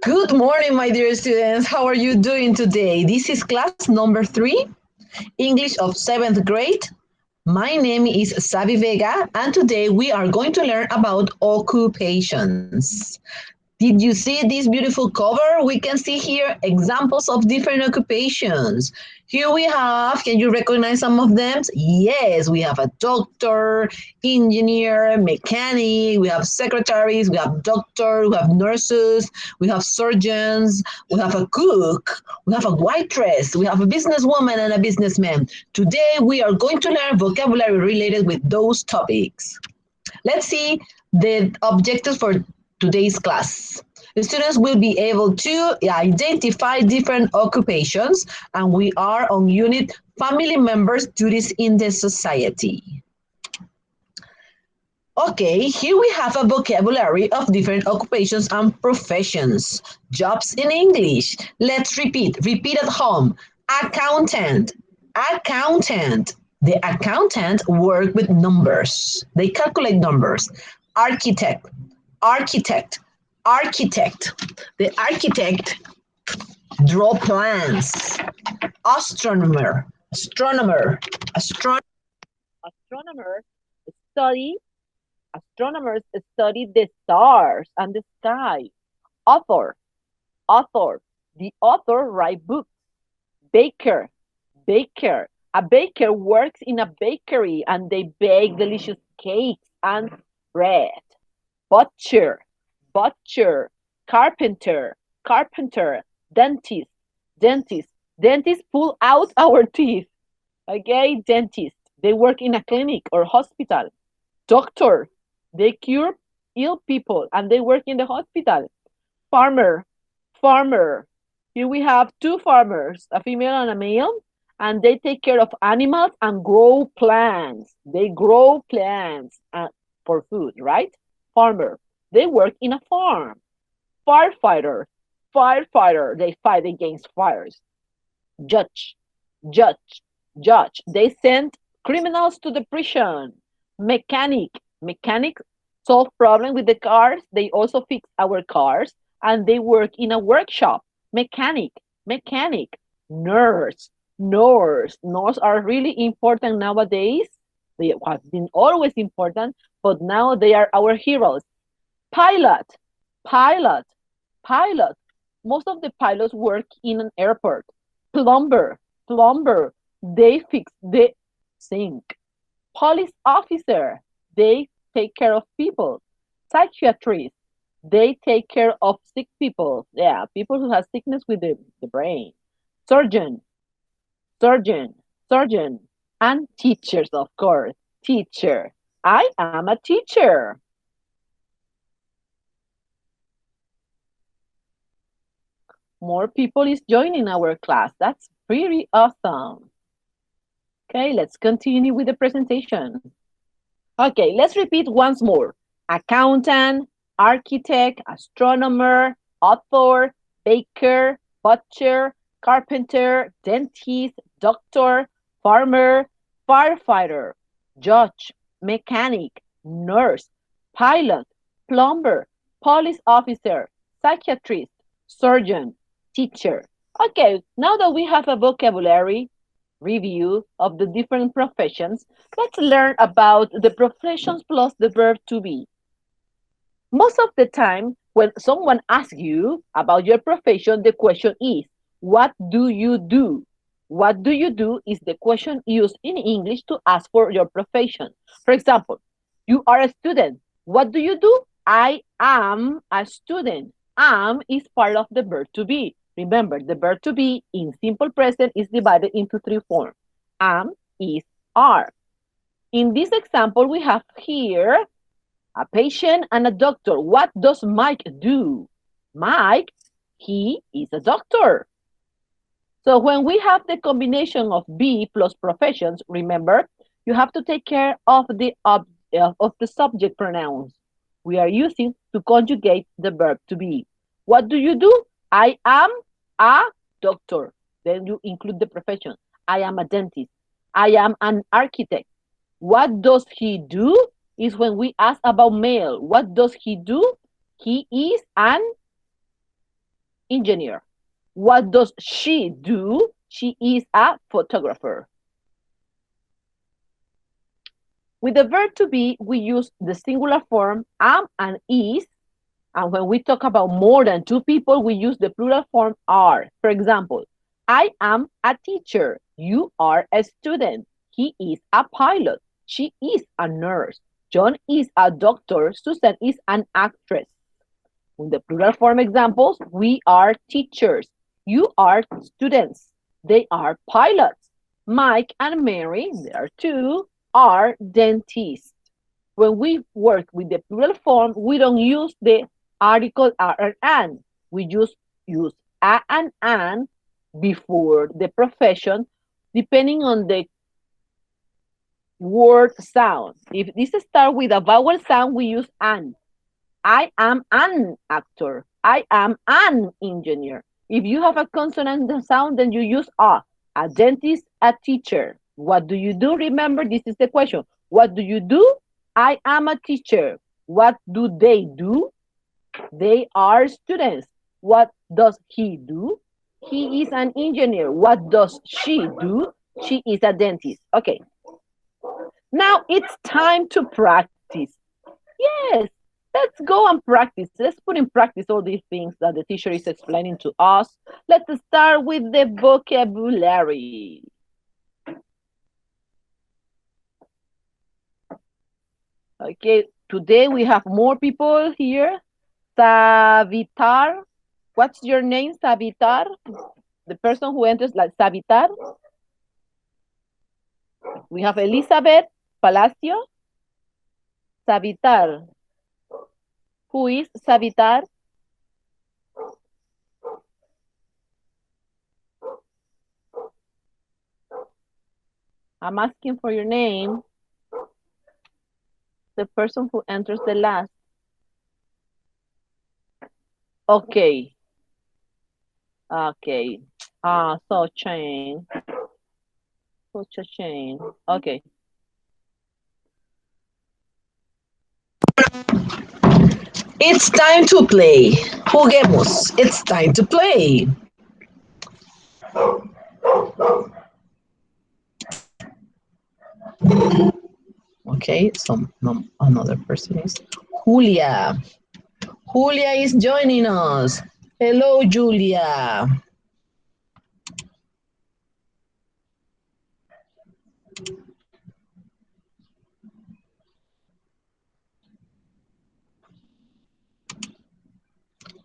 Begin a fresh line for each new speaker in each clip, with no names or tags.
Good morning, my dear students. How are you doing today? This is class number 3, English of 7th grade. My name is Savi Vega, and today we are going to learn about occupations. Did you see this beautiful cover? We can see here examples of different occupations. Here we have, can you recognize some of them? Yes, we have a doctor, engineer, mechanic, we have secretaries, we have doctors, we have nurses, we have surgeons, we have a cook, we have a waitress, we have a businesswoman and a businessman. Today we are going to learn vocabulary related with those topics. Let's see the objectives for today's class. The students will be able to identify different occupations, and we are on unit family members' duties in the society. Okay, here we have a vocabulary of different occupations and professions. Jobs in English. Let's repeat. Repeat at home. Accountant. Accountant. The accountant work with numbers. They calculate numbers. Architect. Architect. Architect. The architect draw plans. Astronomer. Astronomer.
Astronomers study astronomers study the stars and the sky. Author, author. The author write books. Baker, baker. A baker works in a bakery and they bake delicious cakes and bread. Butcher, butcher. Carpenter, carpenter. Dentist, dentist. Dentists pull out our teeth. Okay, dentist. They work in a clinic or hospital. Doctor, they cure ill people and they work in the hospital. Farmer, farmer. Here we have two farmers, a female and a male, and they take care of animals and grow plants. They grow plants for food, right? Farmer, they work in a farm. Firefighter, firefighter, they fight against fires. Judge, judge, judge, they send criminals to the prison. Mechanic, mechanic solve problems with the cars. They also fix our cars and they work in a workshop. Mechanic, mechanic. Nurse, nurse. Nurse are really important nowadays. They have been always important, but now they are our heroes. Pilot, pilot, pilot. Most of the pilots work in an airport. Plumber, plumber. They fix the sink. Police officer, they take care of people. Psychiatrist, they take care of sick people. Yeah, people who have sickness with the brain. Surgeon, surgeon, surgeon. And teachers, of course. Teacher. I am a teacher. More people is joining our class. That's pretty awesome. Okay, let's continue with the presentation. Okay, let's repeat once more. Accountant, architect, astronomer, author, baker, butcher, carpenter, dentist, doctor, farmer, firefighter, judge, mechanic, nurse, pilot, plumber, police officer, psychiatrist, surgeon, teacher. Okay, now that we have a vocabulary review of the different professions, let's learn about the professions plus the verb to be. Most of the time, when someone asks you about your profession, the question is, what do you do? What do you do is the question used in English to ask for your profession. For example, you are a student. What do you do? I am a student. Am is part of the verb to be. Remember, the verb to be in simple present is divided into 3 forms. Am, is, are. In this example, we have here a patient and a doctor. What does Mike do? Mike, he is a doctor. So when we have the combination of be plus professions, remember, you have to take care of the subject pronouns we are using to conjugate the verb to be. What do you do? I am a doctor. Then you include the profession. I am a dentist. I am an architect. What does he do? Is when we ask about male. What does he do? He is an engineer. What does she do? She is a photographer. With the verb to be, we use the singular form am and is. And when we talk about more than two people, we use the plural form are. For example, I am a teacher. You are a student. He is a pilot. She is a nurse. John is a doctor. Susan is an actress. In the plural form examples, we are teachers. You are students. They are pilots. Mike and Mary, there are two, are dentists. When we work with the plural form, we don't use the article are and an. We just use a and an before the profession, depending on the word sound. If this starts with a vowel sound, we use an. I am an actor. I am an engineer. If you have a consonant sound, then you use a. A dentist, a teacher. What do you do? Remember, this is the question. What do you do? I am a teacher. What do they do? They are students. What does he do? He is an engineer. What does she do? She is a dentist. Okay. Now it's time to practice. Yes, let's go and practice. Let's put in practice all these things that the teacher is explaining to us. Let's start with the vocabulary. Okay, today we have more people here. Savitar. What's your name, Savitar? The person who enters like Savitar. We have Elizabeth Palacio. Savitar. Who is Savitar? I'm asking for your name. The person who enters the last. Okay. Okay. So shame. Such a shame. Okay.
It's time to play. Juguemos. It's time to play. Okay, so another person is Julia. Julia is joining us. Hello, Julia.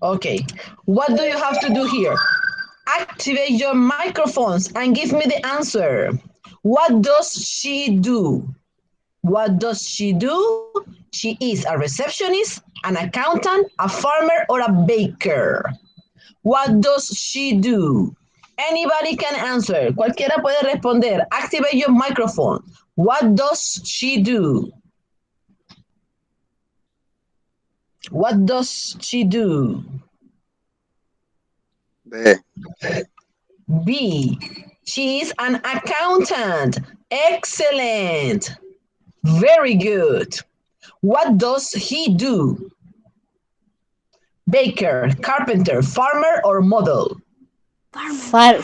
Okay, what do you have to do here? Activate your microphones and give me the answer. What does she do? What does she do? She is a receptionist, an accountant, a farmer, or a baker. What does she do? Anybody can answer. Cualquiera puede responder. Activate your microphone. What does she do? What does she do?
B.
B. She is an accountant. Excellent. Very good. What does he do? Baker, carpenter, farmer, or model?
Farmer.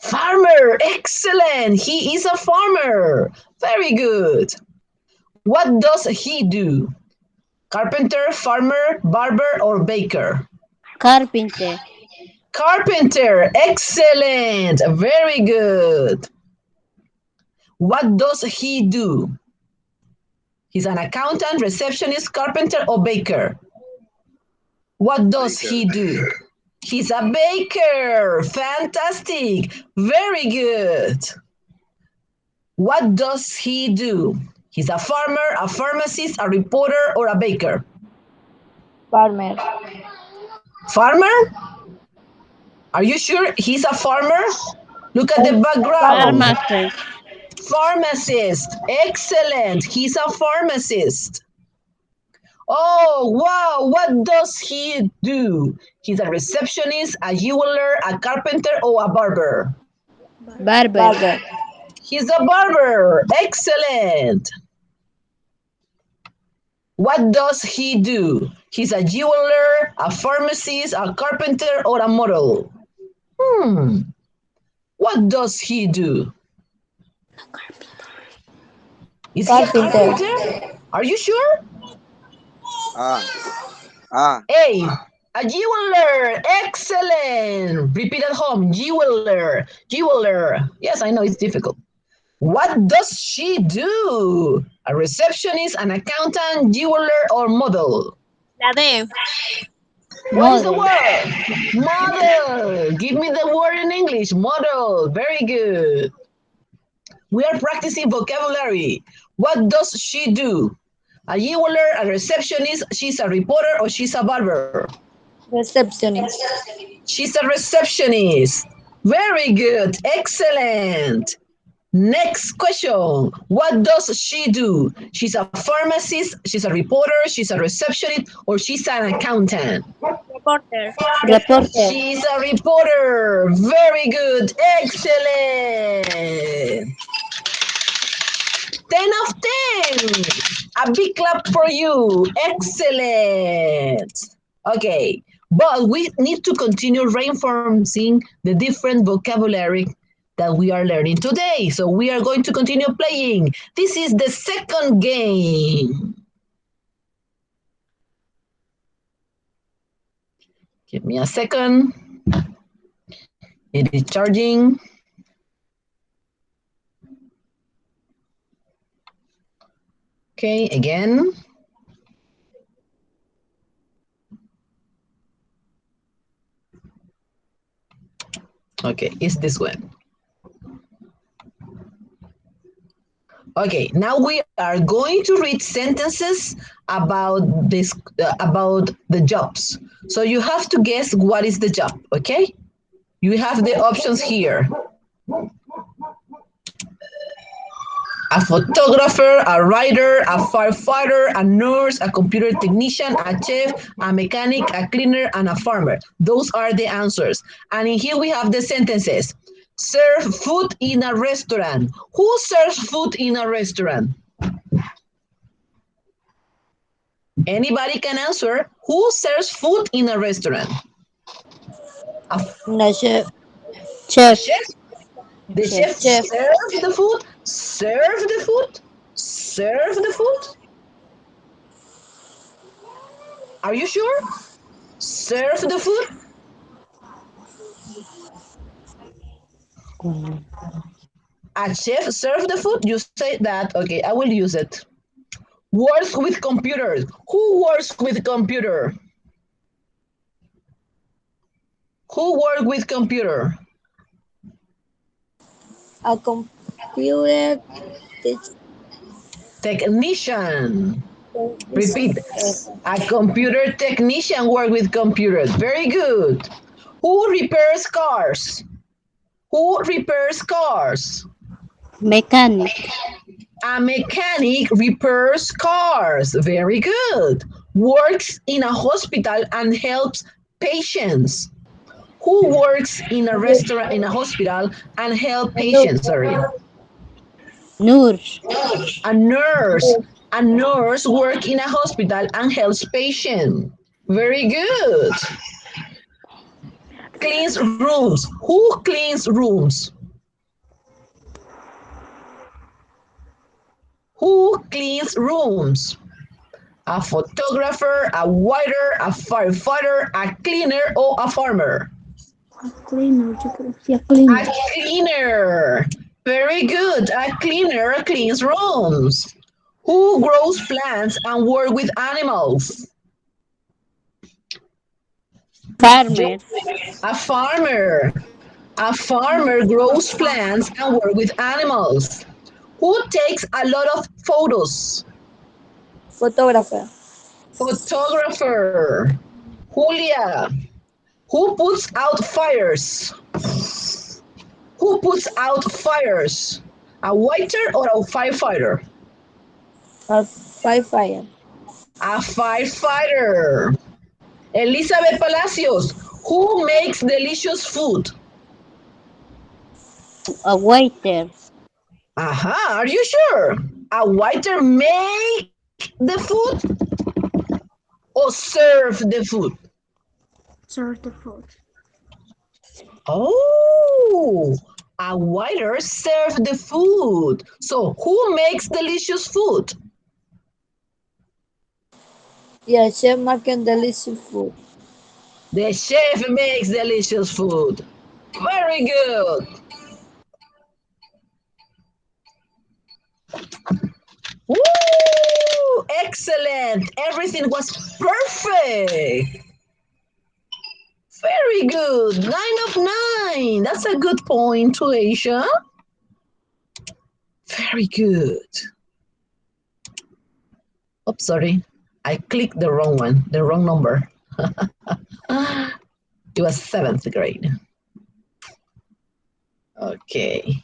Farmer. Excellent. He is a farmer. Very good. What does he do? Carpenter, farmer, barber, or baker?
Carpenter.
Carpenter. Excellent. Very good. What does he do? He's an accountant, receptionist, carpenter, or baker? What does
Baker.
he do? He's a baker. Fantastic. Very good. What does he do? He's a farmer, a pharmacist, a reporter, or a baker?
Farmer.
Farmer? Are you sure he's a farmer? Look at the background.
Pharmacist.
Pharmacist. Excellent. He's a pharmacist. Oh, wow. What does he do? He's a receptionist, a jeweler, a carpenter, or a barber?
Barber.
He's a barber. Excellent. What does he do? He's a jeweler, a pharmacist, a carpenter, or a model. What does he do? Is he a
Carpenter.
carpenter? Are you sure?
Ah, ah,
A. A jeweler. Excellent. Repeat at home. Jeweler. Jeweler. Yes, I know it's difficult. What does she do? A receptionist, an accountant, jeweler, or model?
La D.
What is the
Model.
word? Model. Give me the word in English. Model. Very good. We are practicing vocabulary. What does she do? A jeweler, a receptionist, she's a reporter, or she's a barber?
Receptionist.
She's a receptionist. Very good. Excellent. Next question. What does she do? She's a pharmacist, she's a reporter, she's a receptionist, or she's an accountant?
Reporter.
Reporter.
She's a reporter. Very good. Excellent. 10 of 10. A big clap for you. Excellent. Okay, but we need to continue reinforcing the different vocabulary that we are learning today. So we are going to continue playing. This is the second game. Give me a second. It is charging. Okay, again. Okay, it's this one. Okay, now we are going to read sentences about this about the jobs. So you have to guess what is the job, okay? You have the options here. A photographer, a writer, a firefighter, a nurse, a computer technician, a chef, a mechanic, a cleaner, and a farmer. Those are the answers. And in here we have the sentences. Serve food in a restaurant. Who serves food in a restaurant? Anybody can answer. Who serves food in a restaurant?
No, chef.
A
Chef.
chef? The chef
Chef.
serves the food? Serve the food? Serve the food? Are you sure? Serve the food? A chef serve the food? You say that. Okay, I will use it. Works with computers. Who works with computer? Who works with computer?
A computer
Technician. Repeat. A computer technician works with computers. Very good. Who repairs cars? Who repairs cars?
Mechanic.
A mechanic repairs cars. Very good. Works in a hospital and helps patients. Who works in a restaurant, in a hospital, and help patients? Sorry.
Nurse.
A nurse. A nurse works in a hospital and helps patients. Very good. Cleans rooms. Who cleans rooms? Who cleans rooms? A photographer, a waiter, a firefighter, a cleaner, or a farmer?
A cleaner. Yo creo que sí, a cleaner.
A cleaner. Very good. A cleaner cleans rooms. Who grows plants and work with animals?
Farmer.
A farmer. A farmer grows plants and work with animals. Who takes a lot of photos?
Photographer.
Photographer. Julia. Who puts out fires? Who puts out fires? A waiter or a firefighter?
A firefighter.
A firefighter. Elizabeth Palacios. Who makes delicious food?
A waiter.
Aha, are you sure? A waiter make the food? or serve the food?
Serve the food.
Oh, a waiter serves the food. So who makes delicious food?
Yeah, chef making delicious food.
The chef makes delicious food. Very good. Woo! Excellent. Everything was perfect. Very good. 9 of 9. That's a good point to Asia. Very good. Oops, sorry. I clicked the wrong one, the wrong number. It was 7th grade. Okay.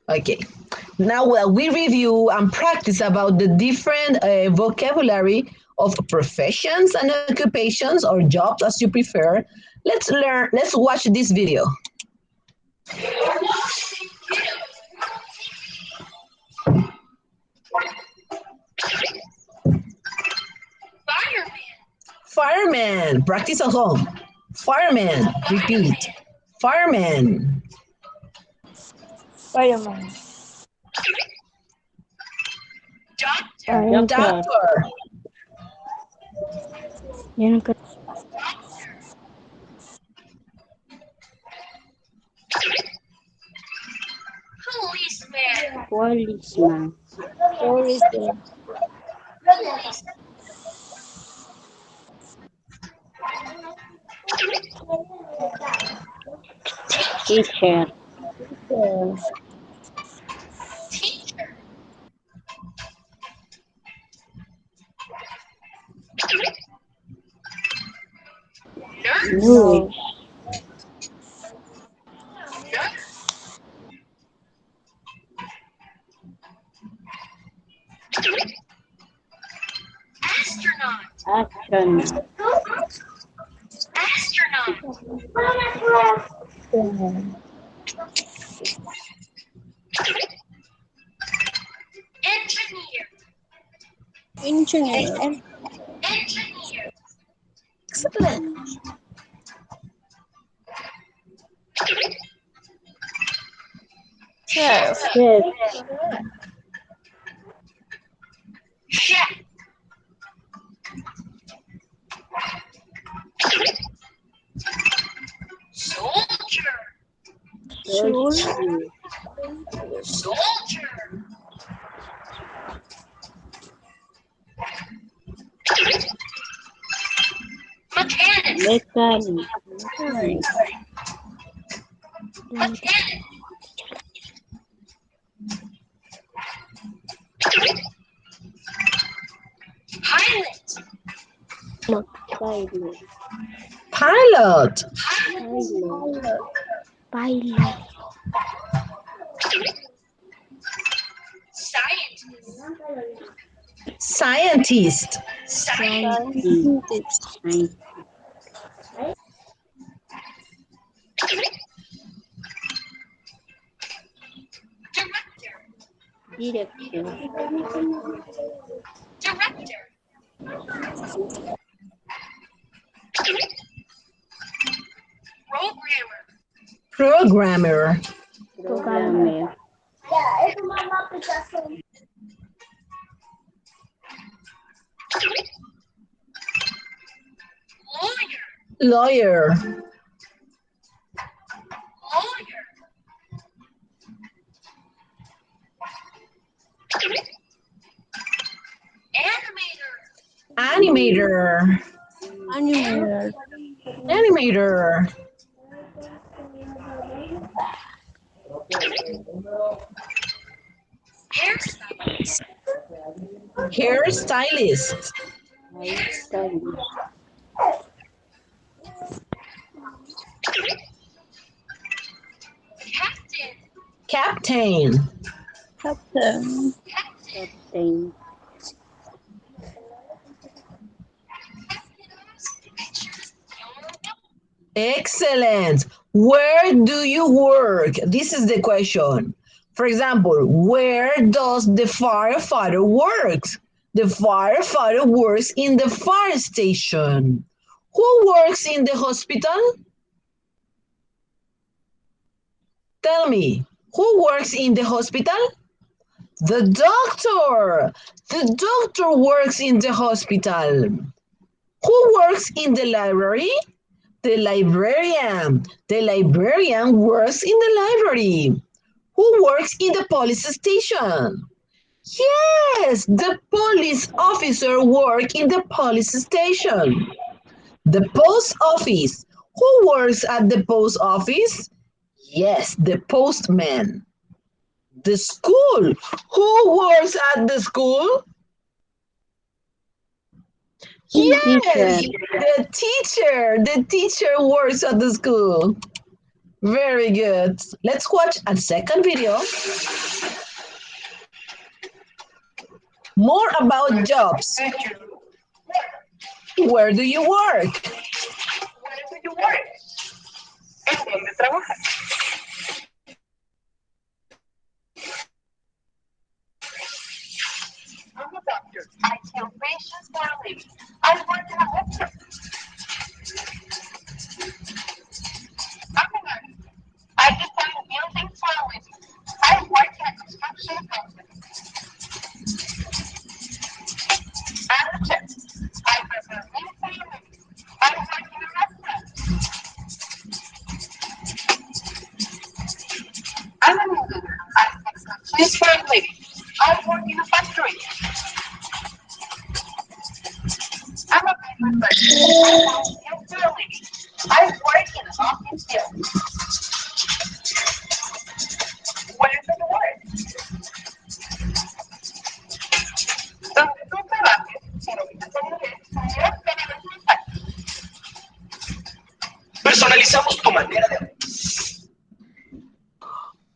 Okay. Now we review and practice about the different vocabulary of professions and occupations or jobs as you prefer. Let's watch this video. Fireman, practice at home. Fireman, repeat. Fireman.
Fireman.
Doctor.
Doctor.
Policeman. Policeman.
Teacher.
Uh,
Nurse.
no.
Astronaut.
Uh, engineer.
Excellent.
Chef.
Chef.
Soldier.
Soldier. Mechanic. Pilot.
Pilot.
Pilot.
Pilot.
Scientist.
Scientist. Scientist. Director.
Programmer.
Programmer.
Lawyer. Animator.
Animator.
Animator. Hairstylist.
Hairstylist.
Captain.
Captain.
Captain.
Excellent. Where do you work? This is the question. For example, where does the firefighter work? The firefighter works in the fire station. Who works in the hospital? Tell me, who works in the hospital? The doctor. The doctor works in the hospital. Who works in the library? The librarian. The librarian works in the library. Who works in the police station? Yes, the police officer works in the police station. The post office. Who works at the post office? Yes, the postman. The school. Who works at the school? Yes,
Teacher.
the teacher. The teacher works at the school. Very good. Let's watch a second video. More about jobs. Where do you work?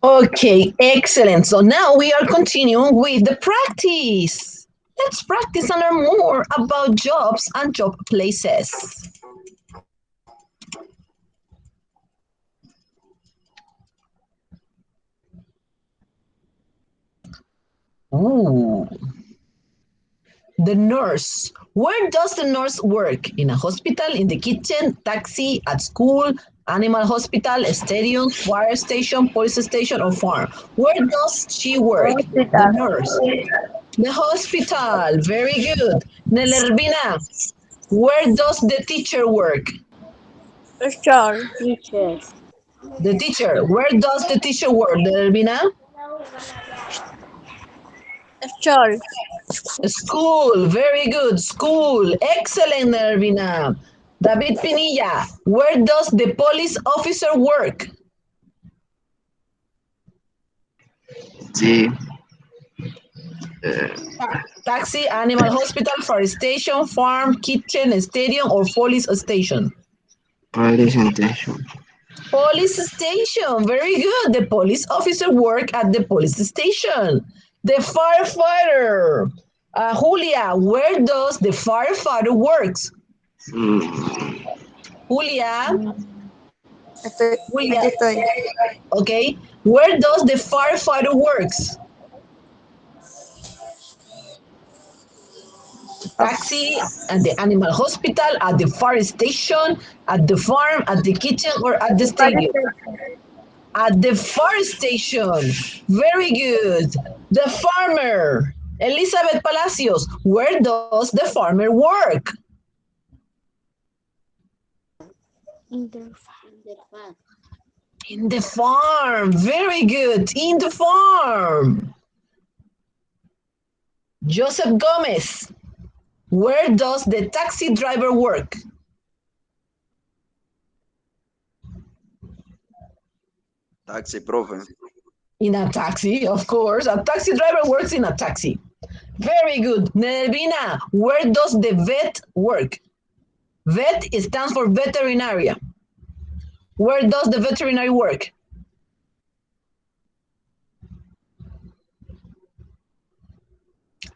Okay, excellent. So now we are continuing with the practice. Let's practice and learn more about jobs and job places. Ooh. The nurse. Where does the nurse work? In a hospital, in the kitchen, taxi, at school, animal hospital, stadium, fire station, police station, or farm? Where does she work? The
Hospital.
nurse. The hospital. Very good. Nelervina, where does the teacher work?
Teacher. Teacher.
The teacher. Where does the teacher work, Nelervina?
Teacher.
School. Very good. School. Excellent, Nelervina. David Pinilla, where does the police officer work?
Sí,
Taxi, animal hospital, fire station, farm, kitchen, stadium, or police station?
presentation.
Police station. Very good. The police officer work at the police station. The firefighter. Julia, where does the firefighter works?
Mm,
Julia,
Aquí
Julia.
estoy.
Okay. Where does the firefighter works? Taxi, at the animal hospital, at the fire station, at the farm, at the kitchen, or at the stadium? At the fire station. Very good. The farmer. Elizabeth Palacios, where does the farmer work?
In the farm.
In the farm. Very good. In the farm. Joseph Gomez, where does the taxi driver work?
Taxi, profe.
In a taxi, of course. A taxi driver works in a taxi. Very good. Nelvina, where does the vet work? Vet stands for veterinarian. Where does the veterinary work?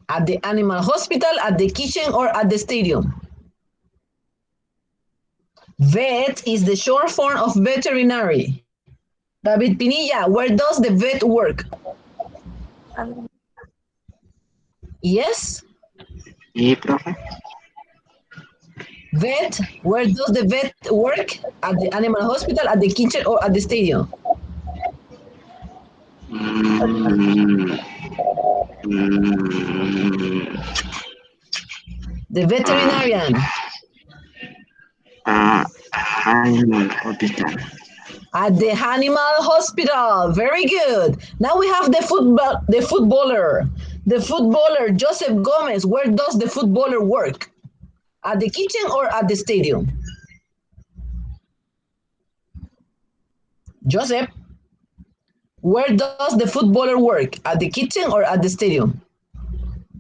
At the animal hospital, at the kitchen, or at the stadium? Vet is the short form of veterinary. David Pinilla, where does the vet work? Yes?
¿Y, profe?
Vet, where does the vet work? At the animal hospital, at the kitchen, or at the stadium?
Mm, mm,
The veterinarian.
ah, animal hospital.
At the animal hospital. Very good. Now we have the footballer. The footballer, Joseph Gomez. Where does the footballer work? At the kitchen or at the stadium? Joseph, where does the footballer work? At the kitchen or at the stadium?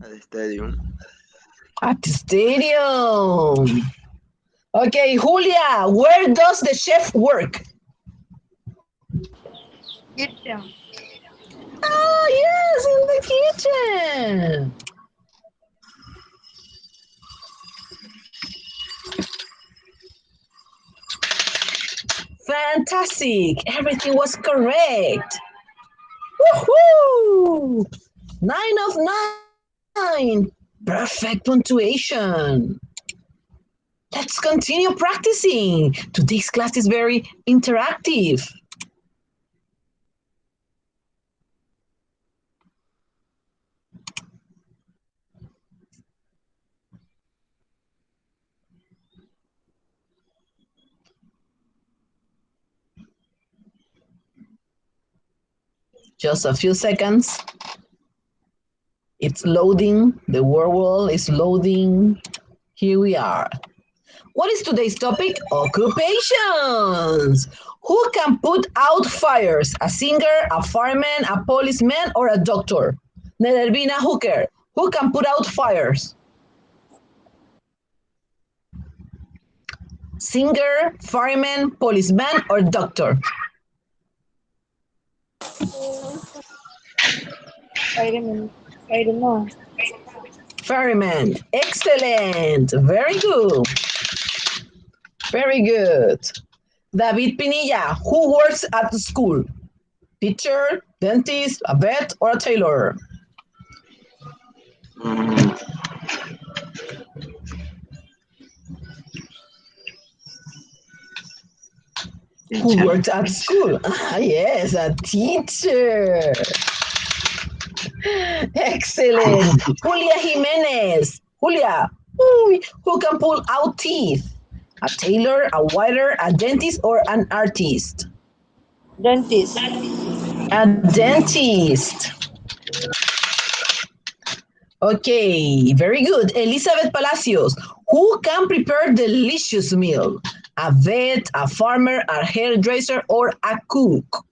At the stadium.
At the stadium. Okay, Julia, where does the chef work?
Kitchen.
Oh, yes, in the kitchen. Fantastic. Everything was correct. Woohoo! 9 of 9. Perfect punctuation. Let's continue practicing. Today's class is very interactive. Just a few seconds. It's loading. The world is loading. Here we are. What is today's topic? Occupations. Who can put out fires? A singer, a fireman, a policeman, or a doctor? Nervina Hooker. Who can put out fires? Singer, fireman, policeman, or doctor?
I don't know.
Fireman. Excellent. Very good. Very good. David Pinilla. Who works at the school? Teacher, dentist, a vet, or a tailor?
Mm,
Who
teacher.
works at school? Ah, yes, a teacher. Excellent. Julia Jimenez. Julia, who can pull out teeth? A tailor, a waiter, a dentist, or an artist?
Dentist.
A dentist. Okay, very good. Elizabeth Palacios, who can prepare delicious meal? A vet, a farmer, a hairdresser, or a cook?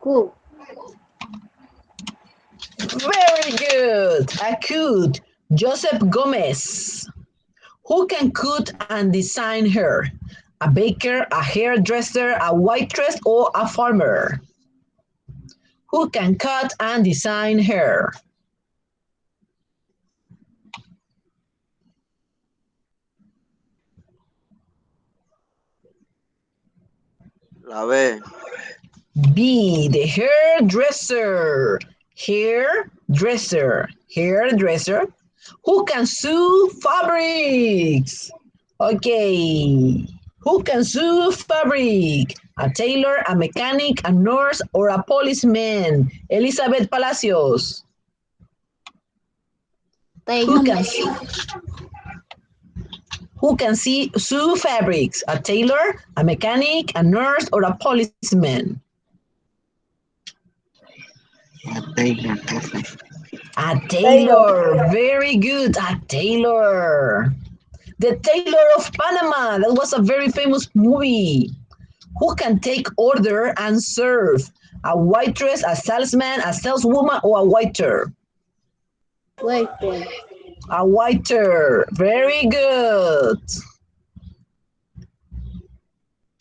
Cook.
Very good. A cook. Joseph Gomez, who can cut and design hair? A baker, a hairdresser, a waitress, or a farmer? Who can cut and design hair?
La B.
B, the hairdresser. Hairdresser. Hairdresser. Who can sew fabrics? Okay. Who can sew fabric? A tailor, a mechanic, a nurse, or a policeman? Elizabeth Palacios. Who can sew fabrics? A tailor, a mechanic, a nurse, or a policeman?
A tailor, profe.
A tailor. Very good. A tailor. The Tailor of Panama. That was a very famous movie. Who can take order and serve? A waitress, a salesman, a saleswoman, or a waiter?
Waiter.
A waiter. Very good.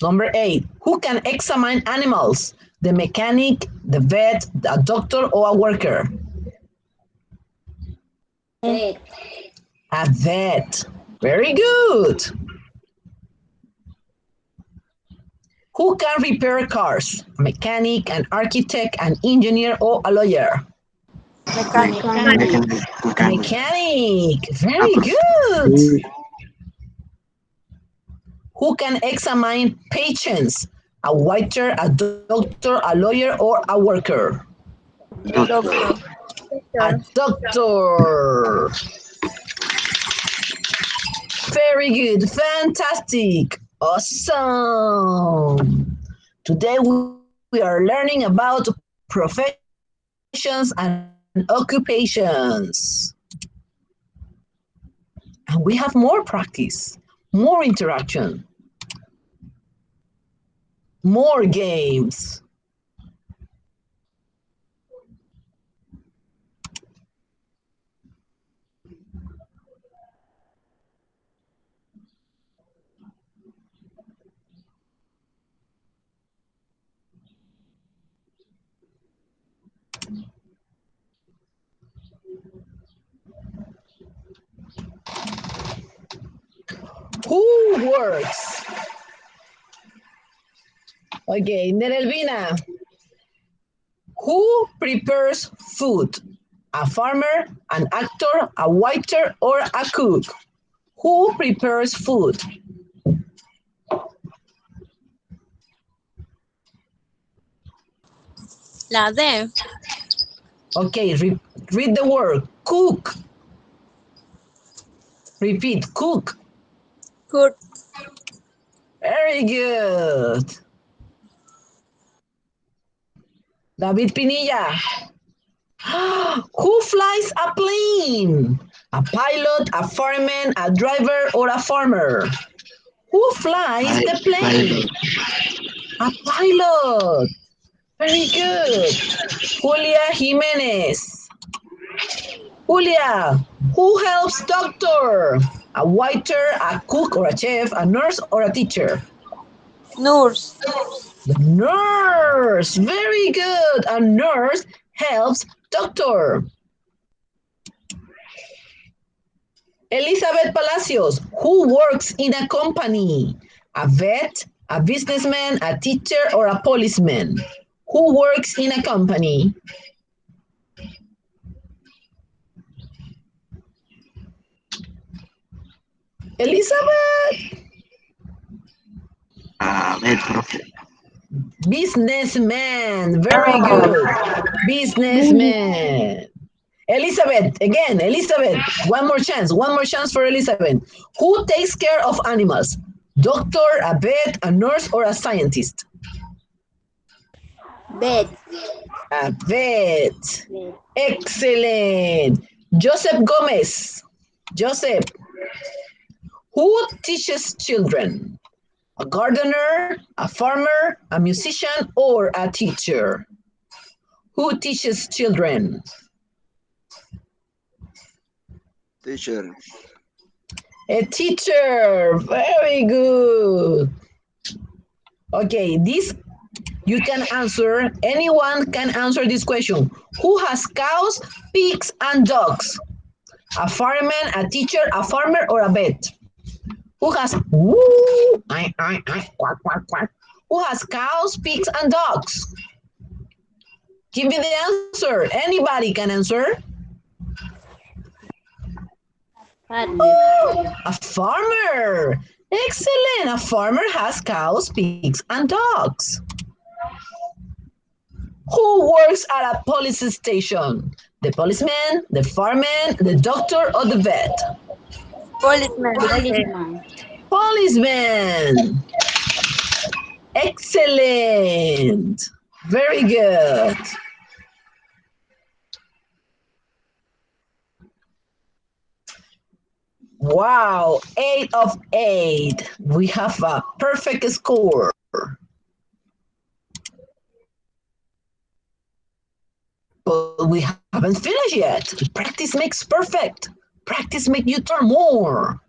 Number 8. Who can examine animals? The mechanic, the vet, a doctor, or a worker?
Vet.
A vet. Very good. Who can repair cars? A mechanic, an architect, an engineer, or a lawyer?
Mechanic.
Mechanic. Very
Apple.
good. Who can examine patients? A waiter, a doctor, a lawyer, or a worker?
Doctor.
A doctor. Very good. Fantastic. Awesome. Today we are learning about professions and occupations. And we have more practice, more interaction, more games. Who works? Okay, Nerelvina. Who prepares food? A farmer, an actor, a waiter, or a cook? Who prepares food?
La D.
Okay, read the word cook. Repeat, cook.
Cook.
Very good. David Pinilla. Who flies a plane? A pilot, a fireman, a driver, or a farmer? Who flies the plane? A pilot. Very good. Julia Jimenez. Julia, who helps doctor? A waiter, a cook, or a chef, a nurse, or a teacher?
Nurse.
The nurse. Very good. A nurse helps doctor. Elizabeth Palacios, who works in a company? A vet, a businessman, a teacher, or a policeman? Who works in a company? Elizabeth.
Profe.
Businessman. Very good. Businessman. Elizabeth, again, Elizabeth, one more chance for Elizabeth. Who takes care of animals? Doctor, a vet, a nurse, or a scientist?
Bed.
A vet. Excellent. Joseph Gomez. Joseph, who teaches children? A gardener, a farmer, a musician, or a teacher? Who teaches children?
Teacher.
A teacher. Very good. Okay, this you can answer. Anyone can answer this question. Who has cows, pigs, and dogs? A fireman, a teacher, a farmer, or a vet? Who has woo, quack, quack, quack? Who has cows, pigs, and dogs? Give me the answer. Anybody can answer. A farmer. Excellent. A farmer has cows, pigs, and dogs. Who works at a police station? The policeman, the fireman, the doctor, or the vet?
Policeman.
Policeman. Excellent. Very good. Wow, 8 of 8. We have a perfect score. But we haven't finished yet. Practice makes perfect. Practice makes you learn more.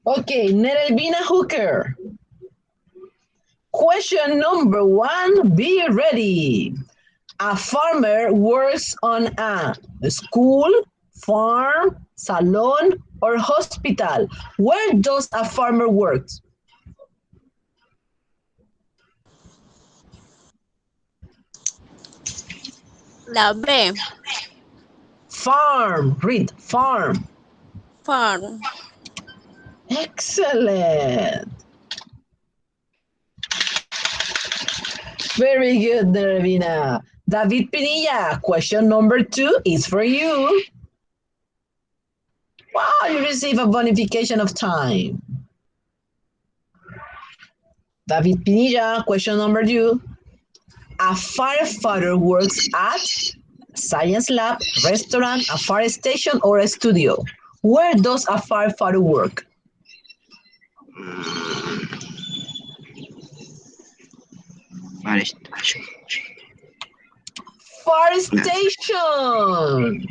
Okay, Nerelvina Hooker. Question number 1, be ready. A farmer works on a school, farm, salon, or hospital. Where does a farmer work?
La B.
Farm. Read, farm.
Farm.
Excellent. Very good, Nervina. David Pinilla, question number 2 is for you. Wow, you receive a bonification of time. David Pinilla, question number 2. A firefighter works at a science lab, restaurant, a fire station, or a studio. Where does a firefighter work?
Fire station.
Fire station.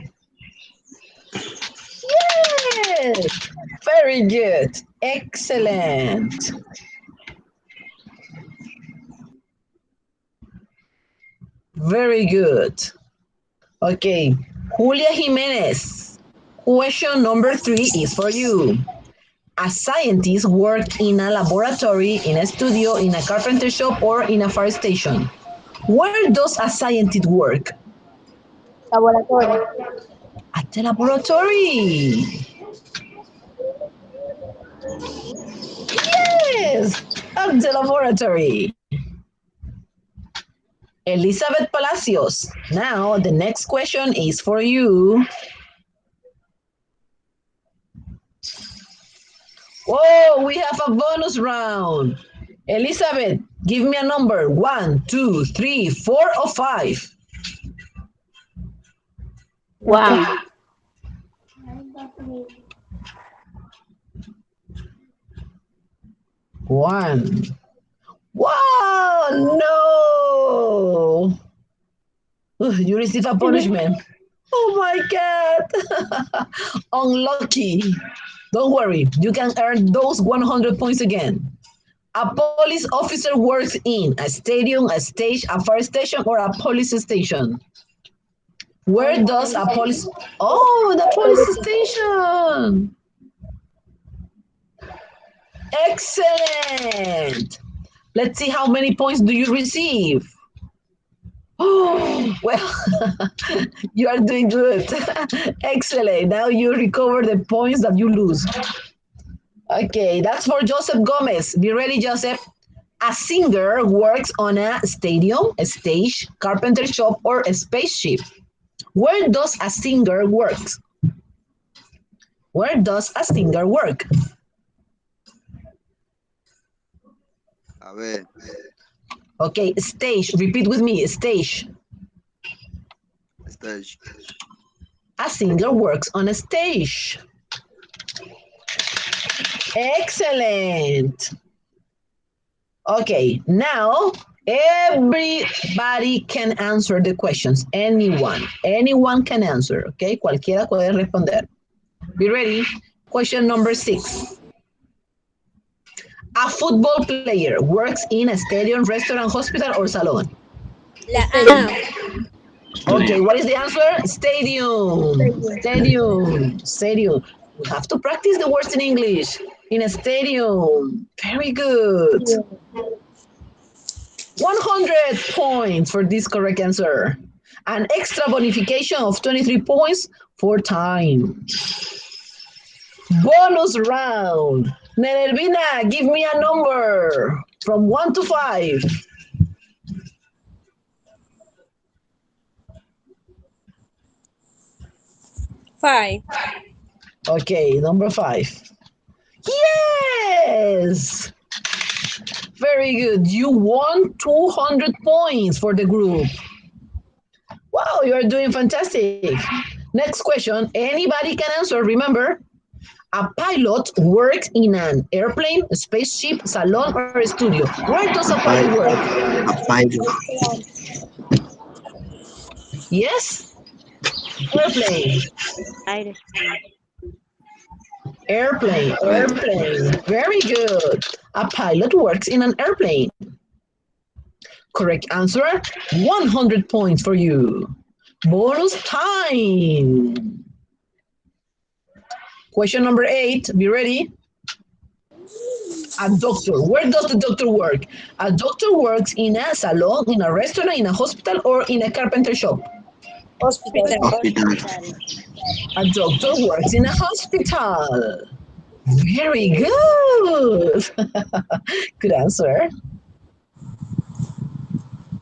Yes. Very good. Excellent. Very good. Okay. Julia Jimenez. Question number 3 is for you. A scientist works in a laboratory, in a studio, in a carpenter shop, or in a fire station. Where does a scientist work?
Laboratorio.
At the laboratory. Yes, at the laboratory. Elizabeth Palacios. Now, the next question is for you. Whoa, we have a bonus round. Elizabeth, give me a number. 1, 2, 3, 4, or 5.
Wow.
1. Wow, no. You receive a punishment. Oh my God. Unlucky. Don't worry, you can earn those 100 points again. A police officer works in a stadium, a stage, a fire station, or a police station. Where does a police... Oh, the police station. Excellent. Let's see how many points do you receive. Oh, well, you are doing good. Excellent. Now you recover the points that you lose. Okay, that's for Joseph Gomez. Be ready, Joseph. A singer works on a stadium, a stage, carpenter shop, or a spaceship. Where does a singer work? Where does a singer work?
A ver,
Okay, stage. Repeat with me, stage.
stage.
A singer works on a stage. Excellent. Okay, now everybody can answer the questions. Anyone can answer, okay? Cualquiera puede responder. Be ready. Question number 6. A football player works in a stadium, restaurant, hospital, or salon.
La A.
Okay, what is the answer? Stadium. Stadium. We have to practice the words in English. In a stadium. Very good. 100 points for this correct answer. An extra bonification of 23 points for time. Bonus round. Nerelvina, give me a number from 1 to 5.
5.
Okay, number 5. Yes! Very good. You won 200 points for the group. Wow, you are doing fantastic. Next question. Anybody can answer. Remember, a pilot works in an airplane, a spaceship, salon, or a studio. Where does a
A
pilot
pilot.
work?
A pilot.
Yes? Airplane.
Aire.
Airplane,
A ver,
airplane. Very good. A pilot works in an airplane. Correct answer, 100 points for you. Bonus time. Question number 8, be ready. A doctor. Where does the doctor work? A doctor works in a salon, in a restaurant, in a hospital, or in a carpenter shop.
Hospital.
hospital,
A doctor works in a hospital. Very good. Good answer.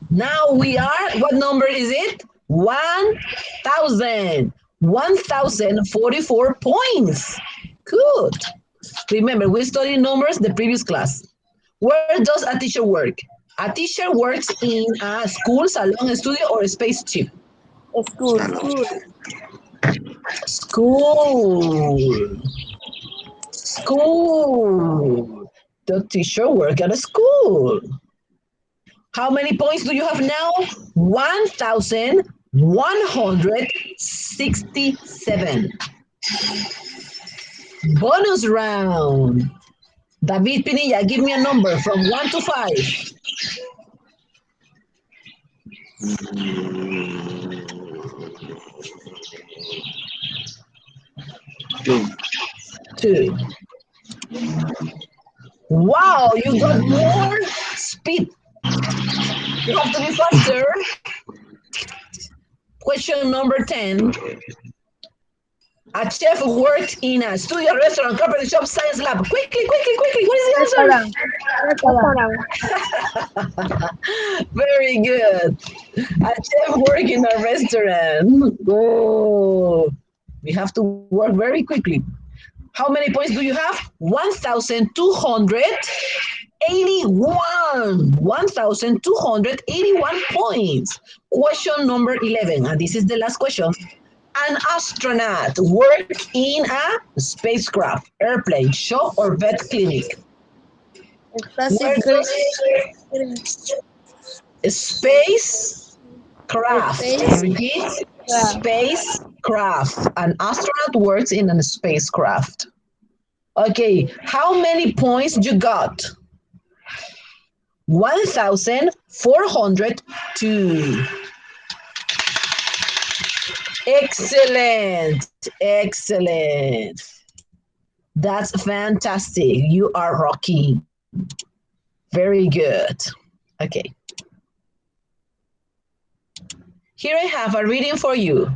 Now we are, what number is it? 1,000. 1,044 points. Good. Remember, we studied numbers the previous class. Where does a teacher work? A teacher works in a school, salon, studio, or spaceship.
School.
School. School. The teacher work at a school. How many points do you have now? 1,167. Bonus round. David Pinilla, give me a number from 1 to 5.
two,
2. Wow, you got more speed. You have to be faster. Question number 10. A chef works in a studio, restaurant, carpet shop, science lab. Quickly, quickly, quickly. What is the
Restaurant.
answer? Very good. A chef works in a restaurant. Oh, we have to work very quickly. How many points do you have? 1,281. 1,281 points. Question number 11, and this is the last question. An astronaut works in a spacecraft, airplane, shop, or vet clinic. Where does spacecraft, repeat, spacecraft. An astronaut works in a spacecraft. Okay, how many points you got? 1,402. Excellent, excellent. That's fantastic. You are rocking. Very good. Okay. Here I have a reading for you.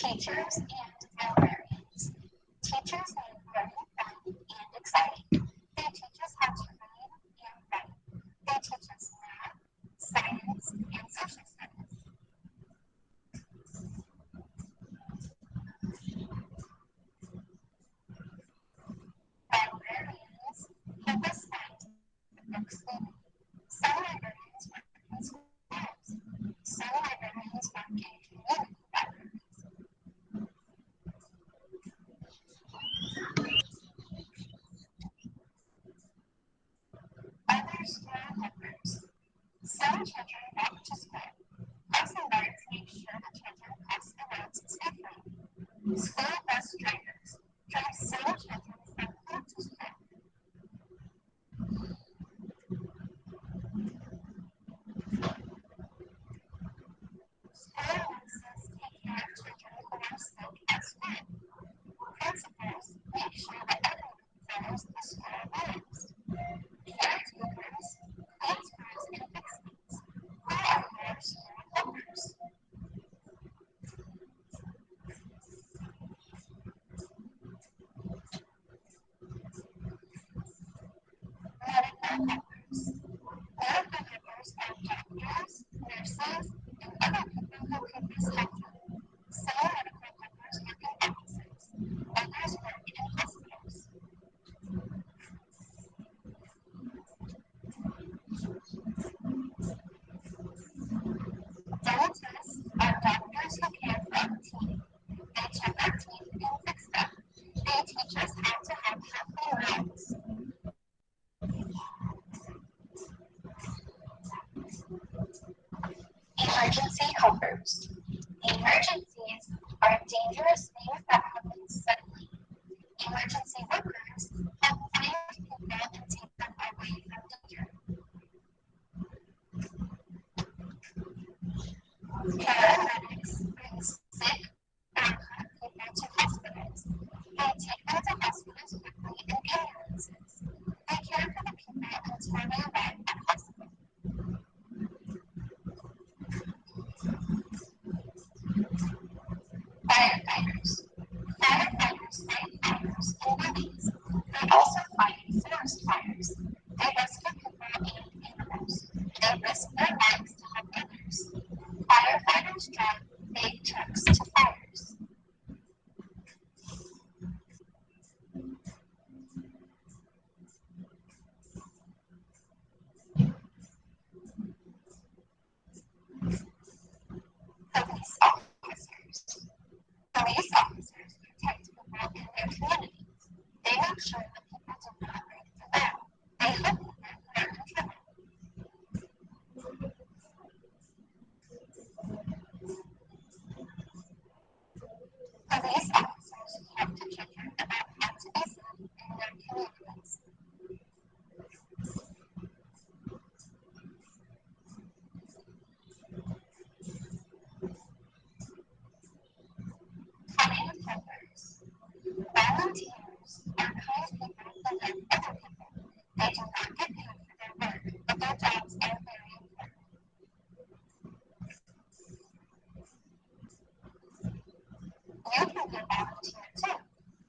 Teachers and librarians. Teachers make learning fun and exciting. They teach us how to read and write. They teach us math, science, and social studies. Librarians help us find books we need. Some librarians work in schools. Some librarians work in community libraries. Others are helpers. Some children walk to school. Crossing guards make sure the children cross the roads safely. School bus drivers drive some children from home to school. School nurses take care of children who are sick at school. Principals make sure that everyone follows the school rules. Caretakers clean screws and fix things. Who are more school helpers? Medical helpers. Medical helpers are doctors, nurses, and other people who can use helpful. Some medical helpers work in offices. Others work in hospitals. Dentists are doctors who care for our teeth. They check our teeth and fix them. They teach us how to have healthy mouths. Emergency helpers. Emergencies are dangerous things that happen suddenly. Emergency workers help find people and take them away from danger. Paramedics bring sick or hurt people to hospitals. They take them to hospitals quickly in ambulances. They care for the people until they arrive at hospital. Firefighters. Firefighters fight fires in buildings. They also fight forest fires. They rescue people and animals. They risk their lives to help others. Firefighters drive big trucks to fires. Police officers. Police officers protect people in their communities. They make sure that people do not break the law. They help people who are in trouble. Police officers talk to children about how to be safe in their communities. Kind helpers. Volunteers are kind people who help other people. They do not get paid for their work, but their jobs are very important. You can be a volunteer too.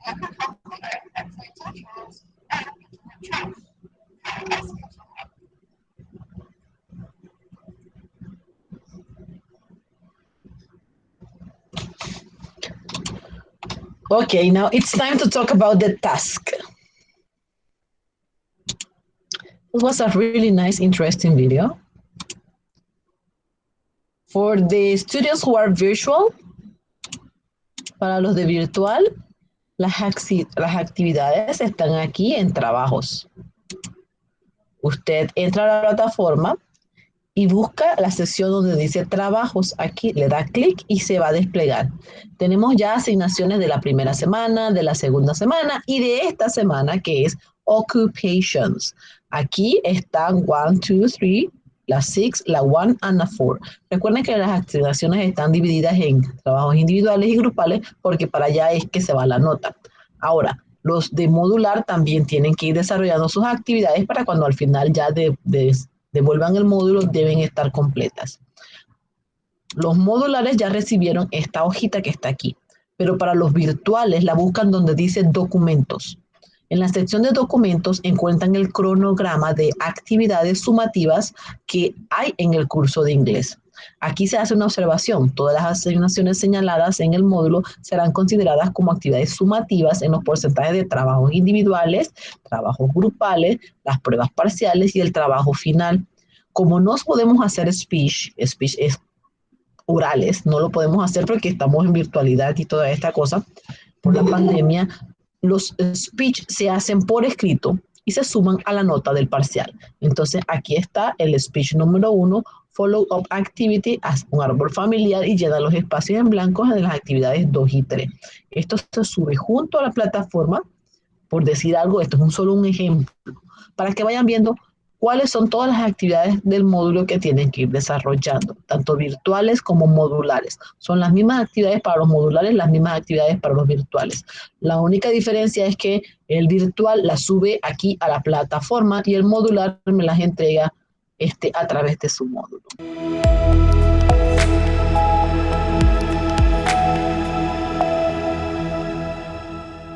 You can help the earth by planting trees or picking up trash. How else could you help?
Okay, now it's time to talk about the task. It was a really nice, interesting video. For the students who are virtual, para los de virtual, las actividades están aquí en trabajos. Usted entra a la plataforma y busca la sección donde dice trabajos. Aquí le da clic y se va a desplegar. Tenemos ya asignaciones de la primera semana, de la segunda semana y de esta semana que es occupations. Aquí están 1, 2, 3, la 6, la 1 and la 4. Recuerden que las asignaciones están divididas en trabajos individuales y grupales porque para allá es que se va la nota. Ahora, los de modular también tienen que ir desarrollando sus actividades para cuando al final ya devuelvan el módulo, deben estar completas. Los modulares ya recibieron esta hojita que está aquí. pero para los virtuales la buscan donde dice documentos. En la sección de documentos encuentran el cronograma de actividades sumativas que hay en el curso de inglés. Aquí se hace una observación. Todas las asignaciones señaladas en el módulo serán consideradas como actividades sumativas en los porcentajes de trabajos individuales, trabajos grupales, las pruebas parciales y el trabajo final. Como no podemos hacer speech es orales, no lo podemos hacer porque estamos en virtualidad y toda esta cosa por la pandemia, los speech se hacen por escrito y se suman a la nota del parcial. Entonces aquí está el speech número 1, follow up activity, haz un árbol familiar y llena los espacios en blanco de las actividades 2 y 3. Esto se sube junto a la plataforma, por decir algo, esto es solo un ejemplo, para que vayan viendo cuáles son todas las actividades del módulo que tienen que ir desarrollando, tanto virtuales como modulares. Son las mismas actividades para los modulares, las mismas actividades para los virtuales. La única diferencia es que el virtual la sube aquí a la plataforma y el modular me las entrega a través de su módulo.